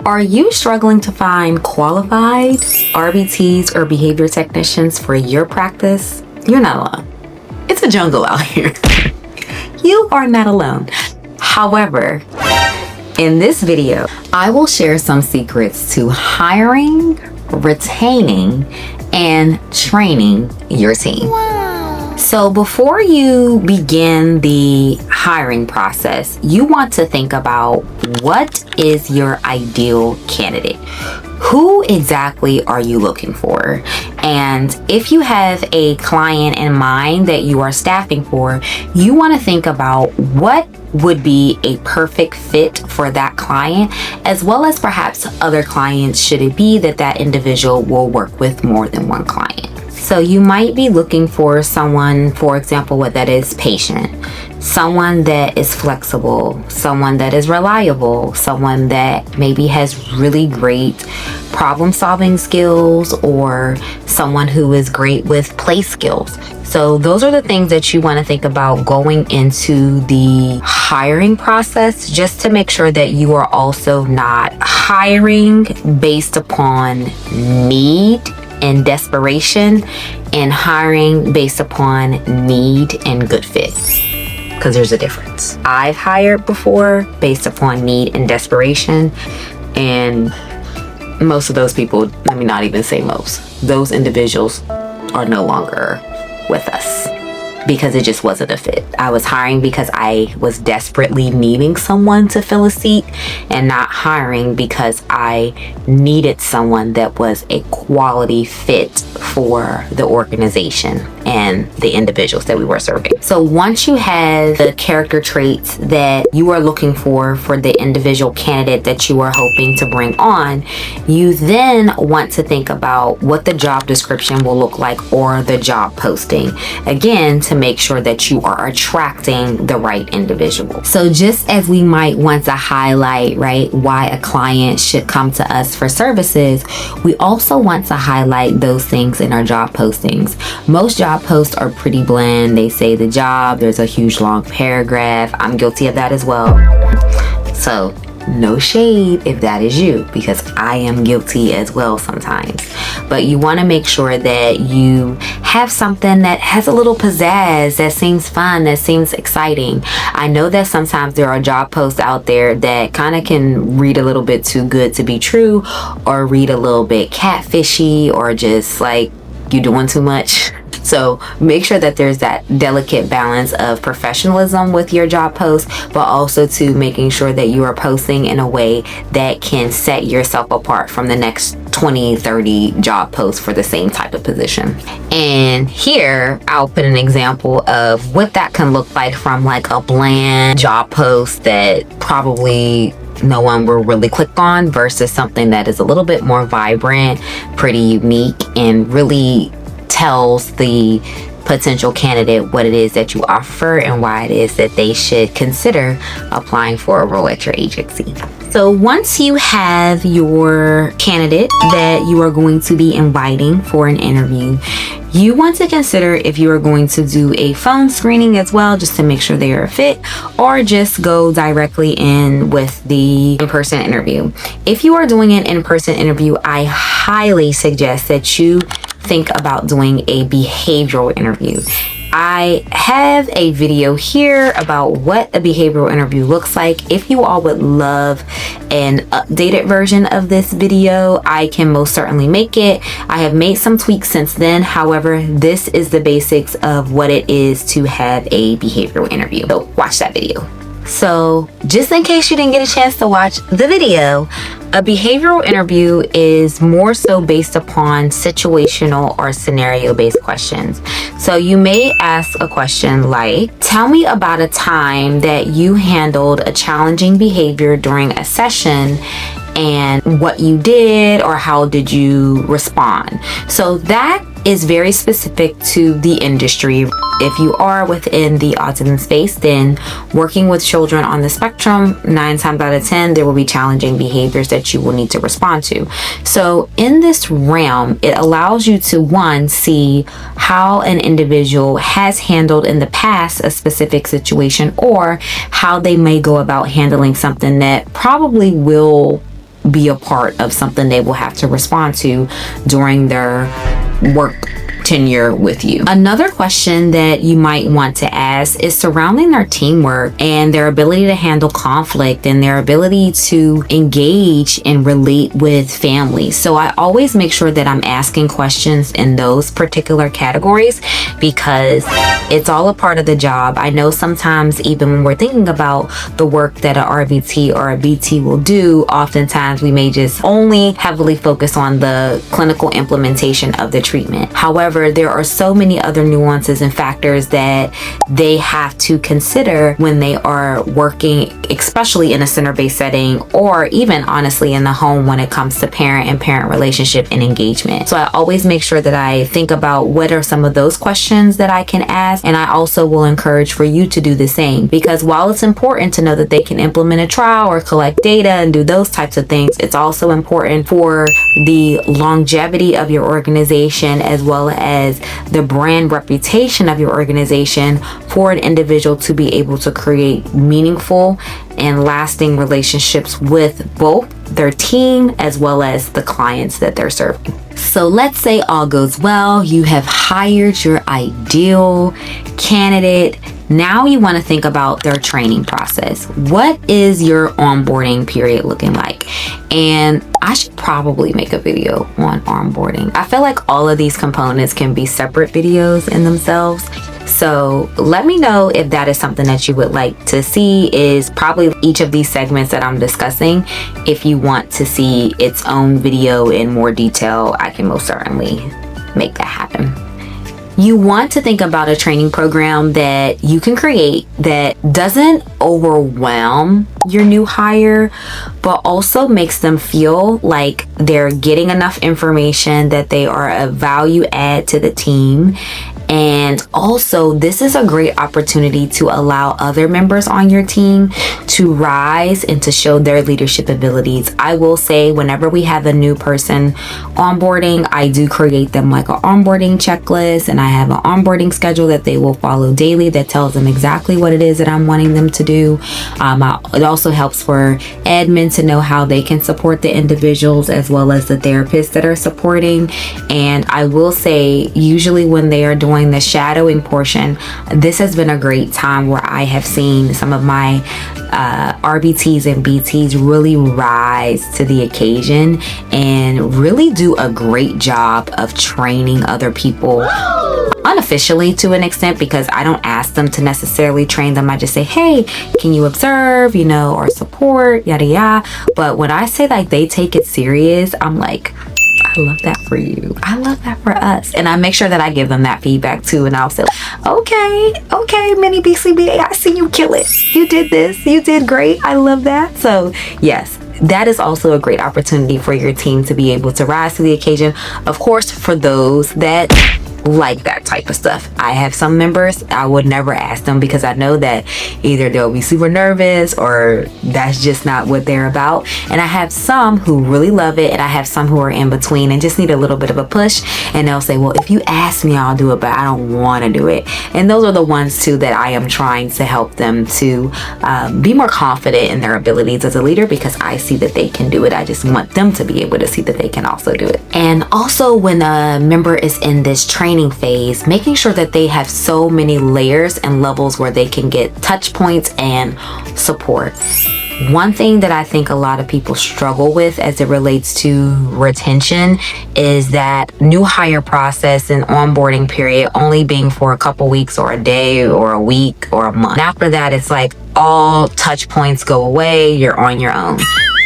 Are you struggling to find qualified RBTs or behavior technicians for your practice? You're not alone. It's a jungle out here. You are not alone. However, in this video, I will share some secrets to hiring, retaining, and training your team. So before you begin the hiring process, you want to think about what is your ideal candidate? Who exactly are you looking for? And if you have a client in mind that you are staffing for, you want to think about what would be a perfect fit for that client, as well as perhaps other clients should it be that that individual will work with more than one client. So you might be looking for someone, for example, that is patient, someone that is flexible, someone that is reliable, someone that maybe has really great problem-solving skills, or someone who is great with play skills. So those are the things that you want to think about going into the hiring process, just to make sure that you are also not hiring based upon need and desperation, and hiring based upon need and good fit, because there's a difference. I've hired before based upon need and desperation, and most of those people, let me not even say most, those individuals are no longer with us because it just wasn't a fit. I was hiring because I was desperately needing someone to fill a seat, and not hiring because I needed someone that was a quality fit for the organization and the individuals that we were serving. So once you have the character traits that you are looking for the individual candidate that you are hoping to bring on, you then want to think about what the job description will look like, or the job posting, again, to make sure that you are attracting the right individual. So just as we might want to highlight, right, why a client should come to us for services, we also want to highlight those things in our job postings. Most job posts are pretty bland. They say the job, there's a huge long paragraph. I'm guilty of that as well. So no shade if that is you, because I am guilty as well sometimes. But you want to make sure that you have something that has a little pizzazz, that seems fun, that seems exciting. I know that sometimes there are job posts out there that kind of can read a little bit too good to be true, or read a little bit catfishy, or just like you doing too much. So make sure that there's that delicate balance of professionalism with your job post, but also to making sure that you are posting in a way that can set yourself apart from the next 20, 30 job posts for the same type of position. And here I'll put an example of what that can look like from like a bland job post that probably no one will really click on, versus something that is a little bit more vibrant, pretty unique, and really tells the potential candidate what it is that you offer and why it is that they should consider applying for a role at your agency. So once you have your candidate that you are going to be inviting for an interview, you want to consider if you are going to do a phone screening as well, just to make sure they are a fit, or just go directly in with the in-person interview. If you are doing an in-person interview, I highly suggest that you think about doing a behavioral interview. I have a video here about what a behavioral interview looks like. If you all would love an updated version of this video, I can most certainly make it. I have made some tweaks since then. However, this is the basics of what it is to have a behavioral interview. So watch that video. So just in case you didn't get a chance to watch the video, a behavioral interview is more so based upon situational or scenario-based questions. So you may ask a question like, tell me about a time that you handled a challenging behavior during a session and what you did, or how did you respond? So that is very specific to the industry. If you are within the autism space, then working with children on the spectrum, 9 times out of 10, there will be challenging behaviors that you will need to respond to. So in this realm, it allows you to, one, see how an individual has handled in the past a specific situation, or how they may go about handling something that probably will be a part of something they will have to respond to during their work tenure with you. Another question that you might want to ask is surrounding their teamwork and their ability to handle conflict and their ability to engage and relate with families. So I always make sure that I'm asking questions in those particular categories because it's all a part of the job. I know sometimes even when we're thinking about the work that an RBT or a BT will do, oftentimes we may just only heavily focus on the clinical implementation of the treatment. However, there are so many other nuances and factors that they have to consider when they are working, especially in a center-based setting, or even honestly in the home when it comes to parent and parent relationship and engagement. So I always make sure that I think about what are some of those questions that I can ask, and I also will encourage for you to do the same, because while it's important to know that they can implement a trial or collect data and do those types of things, it's also important for the longevity of your organization as well as the brand reputation of your organization for an individual to be able to create meaningful and lasting relationships with both their team as well as the clients that they're serving. So let's say all goes well, you have hired your ideal candidate. Now you want to think about their training process. What is your onboarding period looking like? And I should probably make a video on onboarding. I feel like all of these components can be separate videos in themselves. So let me know if that is something that you would like to see, is probably each of these segments that I'm discussing. If you want to see its own video in more detail, I can most certainly make that happen. You want to think about a training program that you can create that doesn't overwhelm your new hire, but also makes them feel like they're getting enough information, that they are a value add to the team. And also, this is a great opportunity to allow other members on your team to rise and to show their leadership abilities. I will say, whenever we have a new person onboarding, I do create them like an onboarding checklist, and I have an onboarding schedule that they will follow daily that tells them exactly what it is that I'm wanting them to do. It also helps for admin to know how they can support the individuals as well as the therapists that are supporting. And I will say, usually when they are doing the shadowing portion, this has been a great time where I have seen some of my RBTs and BTs really rise to the occasion and really do a great job of training other people unofficially to an extent, because I don't ask them to necessarily train them. I just say, hey, can you observe, or support, yada yada. But when I say like they take it serious, I'm like, I love that for you. I love that for us. And I make sure that I give them that feedback too. And I'll say, okay, mini BCBA, I see you kill it. You did this. You did great. I love that. So yes, that is also a great opportunity for your team to be able to rise to the occasion. Of course, for those that like that type of stuff. I have some members, I would never ask them because I know that either they'll be super nervous or that's just not what they're about. And I have some who really love it, and I have some who are in between and just need a little bit of a push, and they'll say, well, if you ask me, I'll do it, but I don't want to do it. And those are the ones too that I am trying to help them to be more confident in their abilities as a leader, because I see that they can do it. I just want them to be able to see that they can also do it. And also, when a member is in this training phase, making sure that they have so many layers and levels where they can get touch points and support. One thing that I think a lot of people struggle with as it relates to retention is that new hire process and onboarding period only being for a couple weeks or a day or a week or a month. After that, it's like all touch points go away, you're on your own.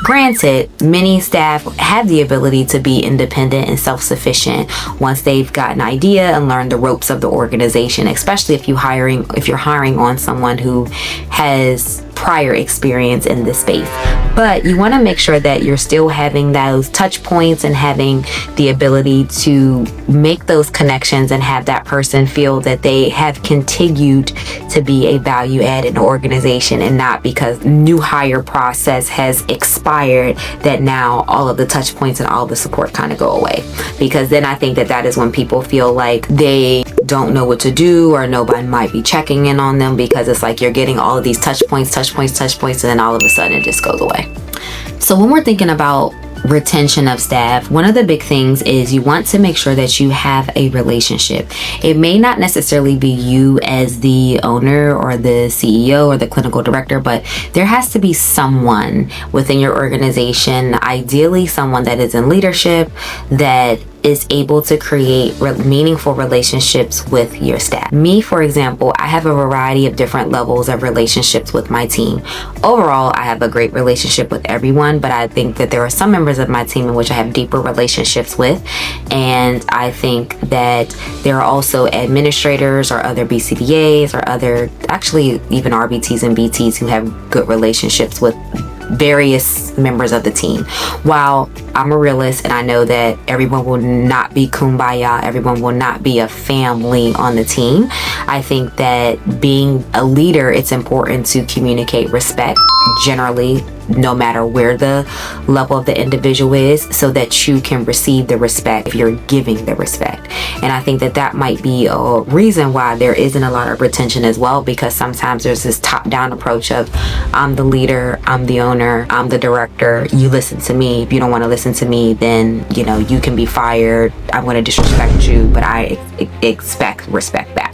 Granted, many staff have the ability to be independent and self-sufficient once they've got an idea and learned the ropes of the organization, especially if you're hiring on someone who has prior experience in this space. But you want to make sure that you're still having those touch points and having the ability to make those connections and have that person feel that they have continued to be a value add in the organization, and not because new hire process has expired that now all of the touch points and all the support kind of go away. Because then I think that is when people feel like they don't know what to do, or nobody might be checking in on them, because it's like you're getting all of these touch points, and then all of a sudden it just goes away. So when we're thinking about retention of staff, one of the big things is you want to make sure that you have a relationship. It may not necessarily be you as the owner or the CEO or the clinical director, but there has to be someone within your organization, ideally someone that is in leadership, that is able to create meaningful relationships with your staff. Me, for example, I have a variety of different levels of relationships with my team. Overall, I have a great relationship with everyone, but I think that there are some members of my team in which I have deeper relationships with. And I think that there are also administrators or other BCBAs or other, actually even RBTs and BTs who have good relationships with various members of the team. While I'm a realist and I know that everyone will not be kumbaya, everyone will not be a family on the team, I think that being a leader, it's important to communicate respect generally, no matter where the level of the individual is, so that you can receive the respect if you're giving the respect. And I think that that might be a reason why there isn't a lot of retention as well, because sometimes there's this top-down approach of, I'm the leader, I'm the owner, I'm the director, you listen to me. If you don't want to listen to me, then you can be fired. I'm going to disrespect you, but I expect respect back.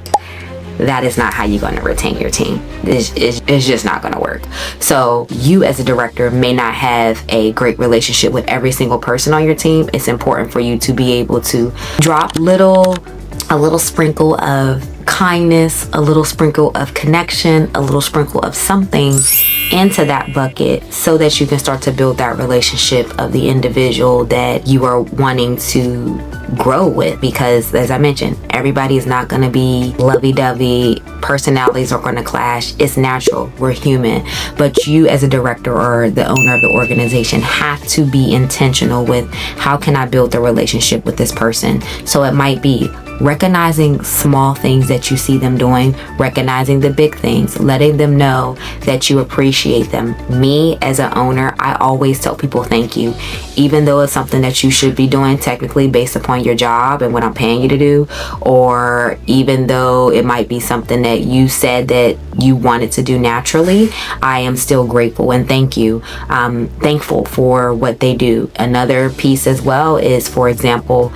That is not how you're going to retain your team. It's just not going to work. So you as a director may not have a great relationship with every single person on your team. It's important for you to be able to drop a little sprinkle of kindness, a little sprinkle of connection, a little sprinkle of something into that bucket, so that you can start to build that relationship of the individual that you are wanting to grow with. Because as I mentioned, everybody is not going to be lovey-dovey. Personalities are going to clash. It's natural. We're human. But you as a director or the owner of the organization have to be intentional with, how can I build the relationship with this person? So it might be recognizing small things that you see them doing, recognizing the big things, letting them know that you appreciate them. Me as an owner, I always tell people thank you, even though it's something that you should be doing technically based upon your job and what I'm paying you to do, or even though it might be something that you said that you wanted to do naturally, I am still grateful and thankful for what they do. Another piece as well is, for example,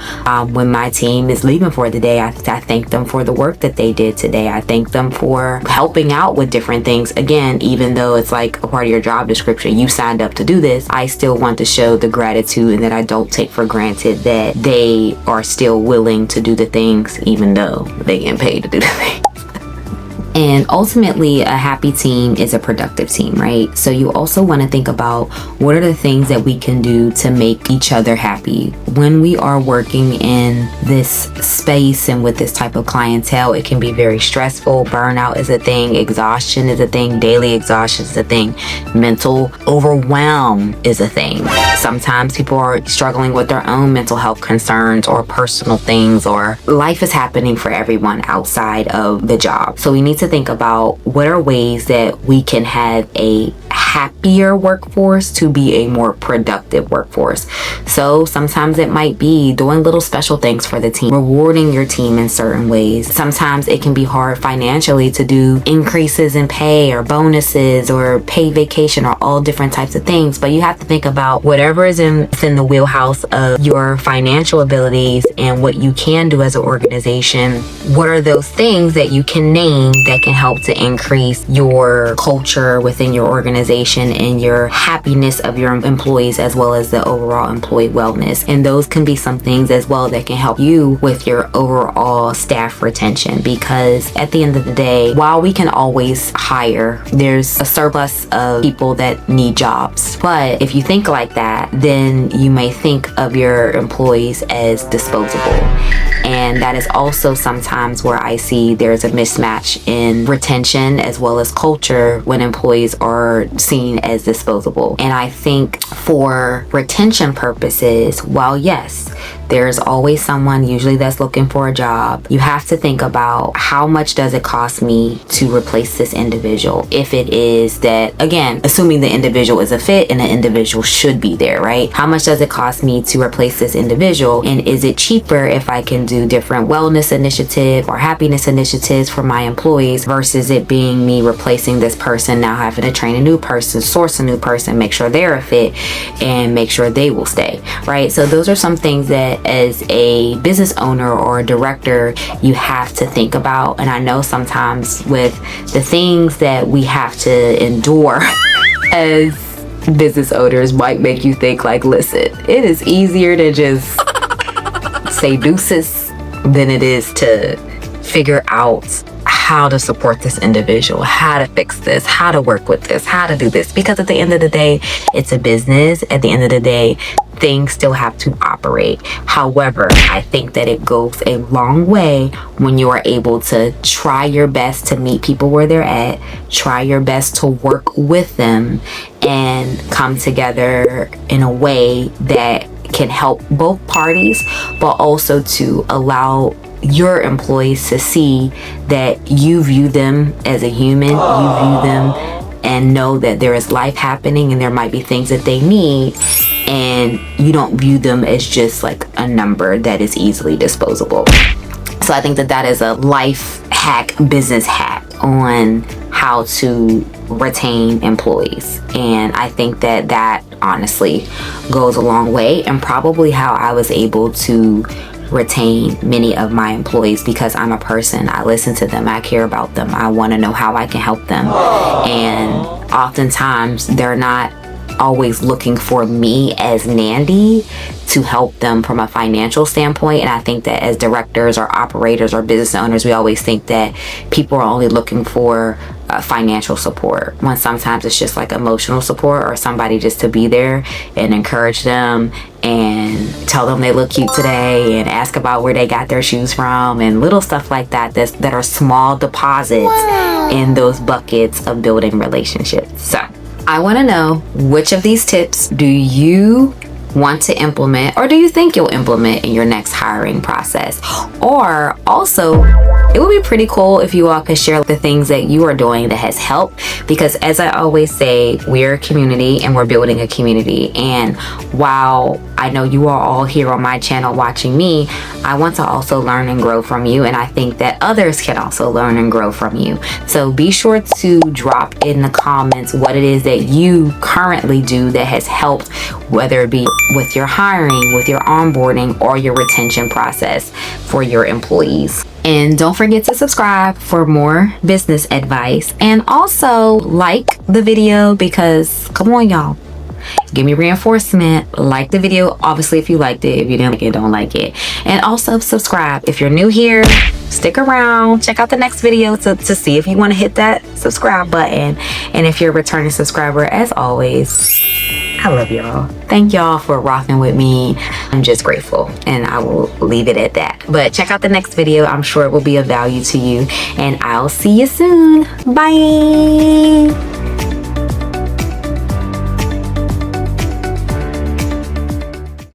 when my team is leaving for the day, I thank them for the work that they did today. I thank them for helping out with different things. Again, even though it's like a part of your job description, you signed up to do this, I still want to show the gratitude and that I don't take for granted that they are still willing to do the things even though they get paid to do the things. And ultimately, a happy team is a productive team, right? So you also want to think about, what are the things that we can do to make each other happy? When we are working in this space and with this type of clientele, it can be very stressful. Burnout is a thing. Exhaustion is a thing. Daily exhaustion is a thing. Mental overwhelm is a thing. Sometimes people are struggling with their own mental health concerns or personal things, or life is happening for everyone outside of the job. So we need to think about, what are ways that we can have a happier workforce to be a more productive workforce. So sometimes it might be doing little special things for the team, rewarding your team in certain ways. Sometimes it can be hard financially to do increases in pay or bonuses or paid vacation or all different types of things. But you have to think about whatever is within the wheelhouse of your financial abilities and what you can do as an organization. What are those things that you can name that can help to increase your culture within your organization and your happiness of your employees, as well as the overall employee wellness? And those can be some things as well that can help you with your overall staff retention, because at the end of the day, while we can always hire, there's a surplus of people that need jobs. But if you think like that, then you may think of your employees as disposable. And that is also sometimes where I see there's a mismatch in retention as well as culture when employees are seen as disposable. And I think for retention purposes, while yes, there's always someone usually that's looking for a job, you have to think about, how much does it cost me to replace this individual? If it is that, again, assuming the individual is a fit and the individual should be there, right? How much does it cost me to replace this individual? And is it cheaper if I can do different wellness initiative or happiness initiatives for my employees versus it being me replacing this person, now having to train a new person, source a new person, make sure they're a fit, and make sure they will stay, right? So those are some things that as a business owner or a director, you have to think about. And I know sometimes with the things that we have to endure as business owners might make you think like, listen, it is easier to just say deuces than it is to figure out how to support this individual, how to fix this, how to work with this, how to do this. Because at the end of the day, it's a business. At the end of the day, things still have to operate. However, I think that it goes a long way when you are able to try your best to meet people where they're at, try your best to work with them, and come together in a way that can help both parties, but also to allow your employees to see that you view them as a human, you view them and know that there is life happening and there might be things that they need, and you don't view them as just like a number that is easily disposable. So I think that that is a life hack, business hack on how to retain employees. And I think that that honestly goes a long way, and probably how I was able to retain many of my employees, because I'm a person. I listen to them, I care about them, I want to know how I can help them. And oftentimes they're not always looking for me as Nandy to help them from a financial standpoint. And I think that as directors or operators or business owners, we always think that people are only looking for financial support, when sometimes it's just like emotional support, or somebody just to be there and encourage them and tell them they look cute today and ask about where they got their shoes from, and little stuff like that that are small deposits in those buckets of building relationships. So I want to know, which of these tips do you want to implement, or do you think you'll implement in your next hiring process? Or also, it would be pretty cool if you all could share the things that you are doing that has helped, because as I always say, we're a community and we're building a community. And while I know you are all here on my channel watching me, I want to also learn and grow from you, and I think that others can also learn and grow from you. So be sure to drop in the comments what it is that you currently do that has helped, whether it be with your hiring, with your onboarding, or your retention process for your employees. And don't forget to subscribe for more business advice, and also like the video, because come on y'all, give me reinforcement. Like the video, obviously, if you liked it. If you didn't like it, don't like it. And also subscribe. If you're new here, stick around, check out the next video to see if you want to hit that subscribe button. And if you're a returning subscriber, as always, I love y'all. Thank y'all for rocking with me. I'm just grateful, and I will leave it at that. But check out the next video. I'm sure it will be of value to you, and I'll see you soon. Bye.